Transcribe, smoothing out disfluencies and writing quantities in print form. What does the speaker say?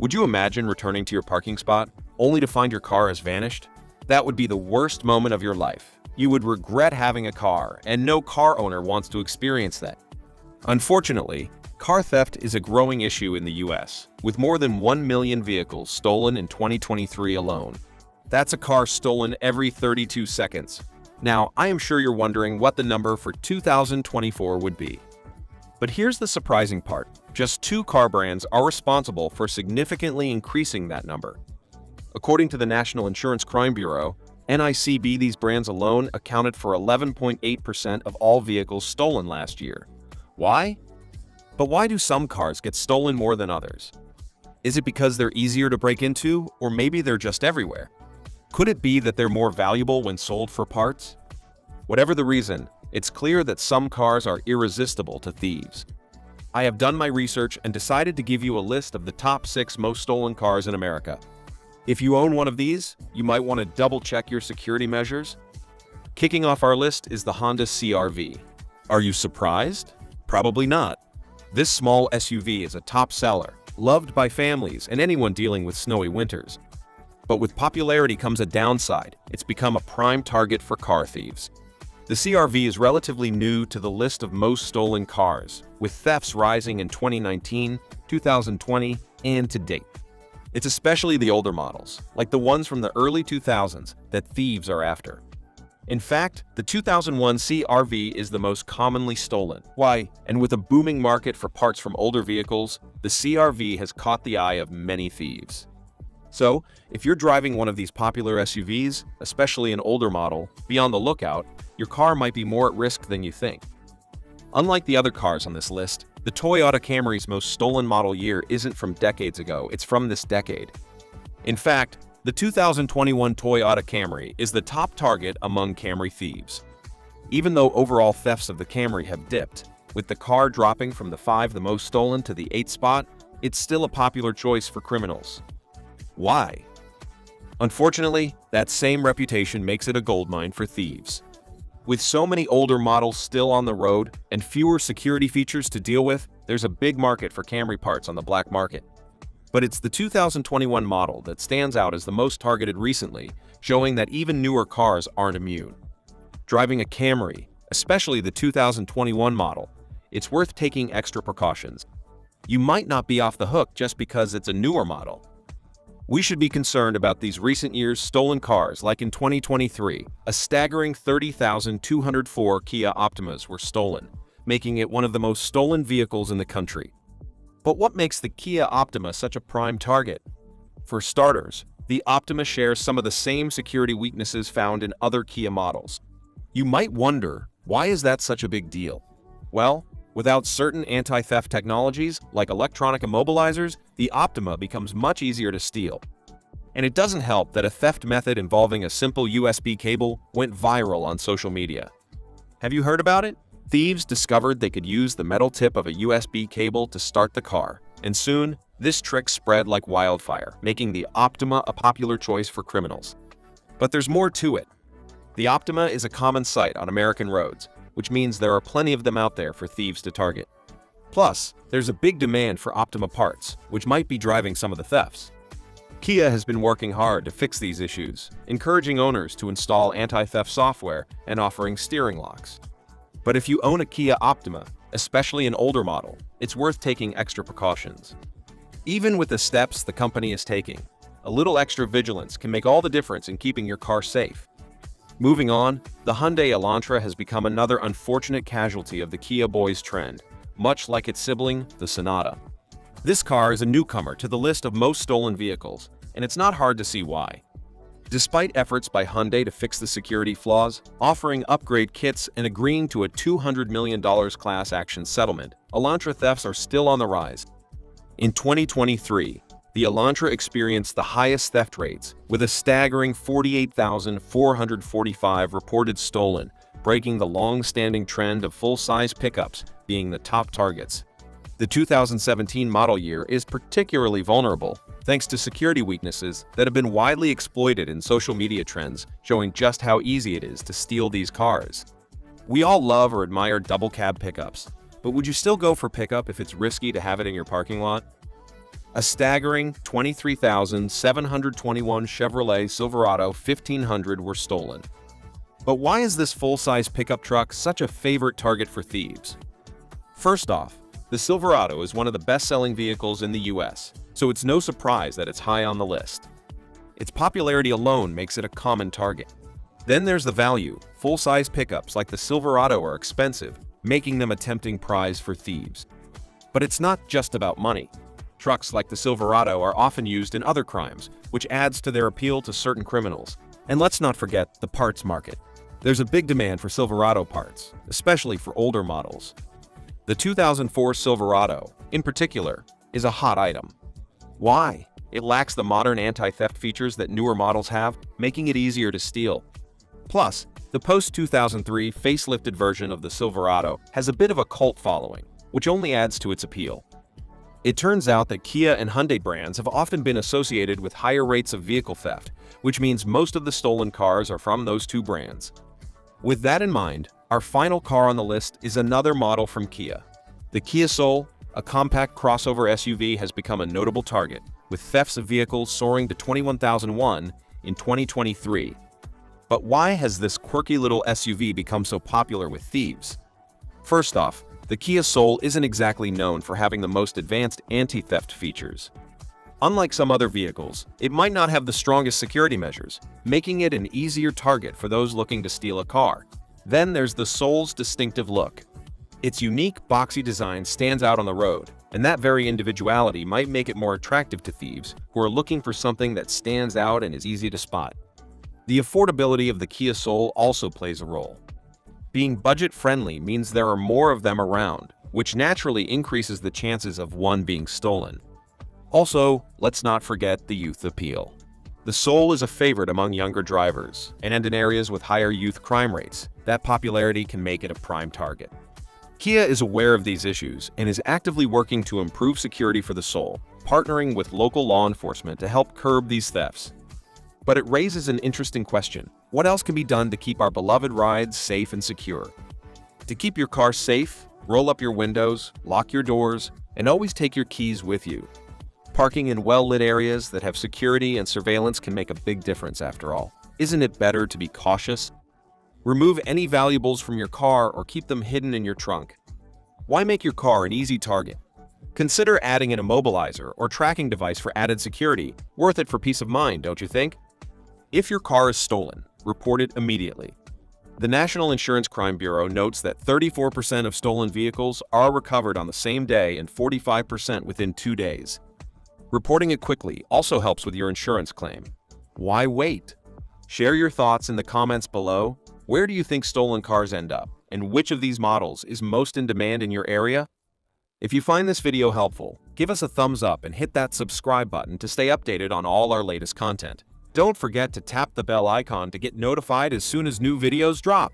Would you imagine returning to your parking spot only to find your car has vanished? That would be the worst moment of your life. You would regret having a car, and no car owner wants to experience that. Unfortunately, car theft is a growing issue in the US, with more than 1 million vehicles stolen in 2023 alone. That's a car stolen every 32 seconds. Now, I am sure you're wondering what the number for 2024 would be. But here's the surprising part. Just 2 car brands are responsible for significantly increasing that number. According to the National Insurance Crime Bureau, NICB, these brands alone accounted for 11.8% of all vehicles stolen last year. Why? But why do some cars get stolen more than others? Is it because they're easier to break into, or maybe they're just everywhere? Could it be that they're more valuable when sold for parts? Whatever the reason, it's clear that some cars are irresistible to thieves. I have done my research and decided to give you a list of the top 6 most stolen cars in America. If you own one of these, you might want to double-check your security measures. Kicking off our list is the Honda CR-V. Are you surprised? Probably not. This small SUV is a top seller, loved by families and anyone dealing with snowy winters. But with popularity comes a downside. It's become a prime target for car thieves. The CR-V is relatively new to the list of most stolen cars, with thefts rising in 2019, 2020, and to date. It's especially the older models, like the ones from the early 2000s, that thieves are after. In fact, the 2001 CR-V is the most commonly stolen. Why? And with a booming market for parts from older vehicles, the CR-V has caught the eye of many thieves. So, if you're driving one of these popular SUVs, especially an older model, be on the lookout. Your car might be more at risk than you think. Unlike the other cars on this list, the Toyota Camry's most stolen model year isn't from decades ago, it's from this decade. In fact, the 2021 Toyota Camry is the top target among Camry thieves. Even though overall thefts of the Camry have dipped, with the car dropping from the 5 the most stolen to the 8th spot, it's still a popular choice for criminals. Why? Unfortunately, that same reputation makes it a goldmine for thieves. With so many older models still on the road and fewer security features to deal with, there's a big market for Camry parts on the black market. But it's the 2021 model that stands out as the most targeted recently, showing that even newer cars aren't immune. Driving a Camry, especially the 2021 model, it's worth taking extra precautions. You might not be off the hook just because it's a newer model. We should be concerned about these recent years' stolen cars, like in 2023, a staggering 30,204 Kia Optimas were stolen, making it one of the most stolen vehicles in the country. But what makes the Kia Optima such a prime target? For starters, the Optima shares some of the same security weaknesses found in other Kia models. You might wonder, why is that such a big deal? Well, without certain anti-theft technologies, like electronic immobilizers, the Optima becomes much easier to steal. And it doesn't help that a theft method involving a simple USB cable went viral on social media. Have you heard about it? Thieves discovered they could use the metal tip of a USB cable to start the car, and soon, this trick spread like wildfire, making the Optima a popular choice for criminals. But there's more to it. The Optima is a common sight on American roads, which means there are plenty of them out there for thieves to target. Plus, there's a big demand for Optima parts, which might be driving some of the thefts. Kia has been working hard to fix these issues, encouraging owners to install anti-theft software and offering steering locks. But if you own a Kia Optima, especially an older model, it's worth taking extra precautions. Even with the steps the company is taking, a little extra vigilance can make all the difference in keeping your car safe. Moving on, the Hyundai Elantra has become another unfortunate casualty of the Kia Boys trend, much like its sibling, the Sonata. This car is a newcomer to the list of most stolen vehicles, and it's not hard to see why. Despite efforts by Hyundai to fix the security flaws, offering upgrade kits and agreeing to a $200 million class action settlement, Elantra thefts are still on the rise. In 2023, the Elantra experienced the highest theft rates, with a staggering 48,445 reported stolen, breaking the long-standing trend of full-size pickups being the top targets. The 2017 model year is particularly vulnerable, thanks to security weaknesses that have been widely exploited in social media trends, showing just how easy it is to steal these cars. We all love or admire double cab pickups, but would you still go for pickup if it's risky to have it in your parking lot? A staggering 23,721 Chevrolet Silverado 1500 were stolen. But why is this full-size pickup truck such a favorite target for thieves? First off, the Silverado is one of the best-selling vehicles in the US, so it's no surprise that it's high on the list. Its popularity alone makes it a common target. Then there's the value. Full-size pickups like the Silverado are expensive, making them a tempting prize for thieves. But it's not just about money. Trucks like the Silverado are often used in other crimes, which adds to their appeal to certain criminals. And let's not forget the parts market. There's a big demand for Silverado parts, especially for older models. The 2004 Silverado, in particular, is a hot item. Why? It lacks the modern anti-theft features that newer models have, making it easier to steal. Plus, the post-2003 facelifted version of the Silverado has a bit of a cult following, which only adds to its appeal. It turns out that Kia and Hyundai brands have often been associated with higher rates of vehicle theft, which means most of the stolen cars are from those two brands. With that in mind, our final car on the list is another model from Kia. The Kia Soul, a compact crossover SUV, has become a notable target, with thefts of vehicles soaring to 21,001 in 2023. But why has this quirky little SUV become so popular with thieves? First off, the Kia Soul isn't exactly known for having the most advanced anti-theft features. Unlike some other vehicles, it might not have the strongest security measures, making it an easier target for those looking to steal a car. Then there's the Soul's distinctive look. Its unique, boxy design stands out on the road, and that very individuality might make it more attractive to thieves who are looking for something that stands out and is easy to spot. The affordability of the Kia Soul also plays a role. Being budget-friendly means there are more of them around, which naturally increases the chances of one being stolen. Also, let's not forget the youth appeal. The Soul is a favorite among younger drivers, and in areas with higher youth crime rates, that popularity can make it a prime target. Kia is aware of these issues and is actively working to improve security for the Soul, partnering with local law enforcement to help curb these thefts. But it raises an interesting question. What else can be done to keep our beloved rides safe and secure? To keep your car safe, roll up your windows, lock your doors, and always take your keys with you. Parking in well-lit areas that have security and surveillance can make a big difference after all. Isn't it better to be cautious? Remove any valuables from your car or keep them hidden in your trunk. Why make your car an easy target? Consider adding an immobilizer or tracking device for added security. Worth it for peace of mind, don't you think? If your car is stolen, report it immediately. The National Insurance Crime Bureau notes that 34% of stolen vehicles are recovered on the same day and 45% within 2 days. Reporting it quickly also helps with your insurance claim. Why wait? Share your thoughts in the comments below. Where do you think stolen cars end up? And which of these models is most in demand in your area? If you find this video helpful, give us a thumbs up and hit that subscribe button to stay updated on all our latest content. Don't forget to tap the bell icon to get notified as soon as new videos drop.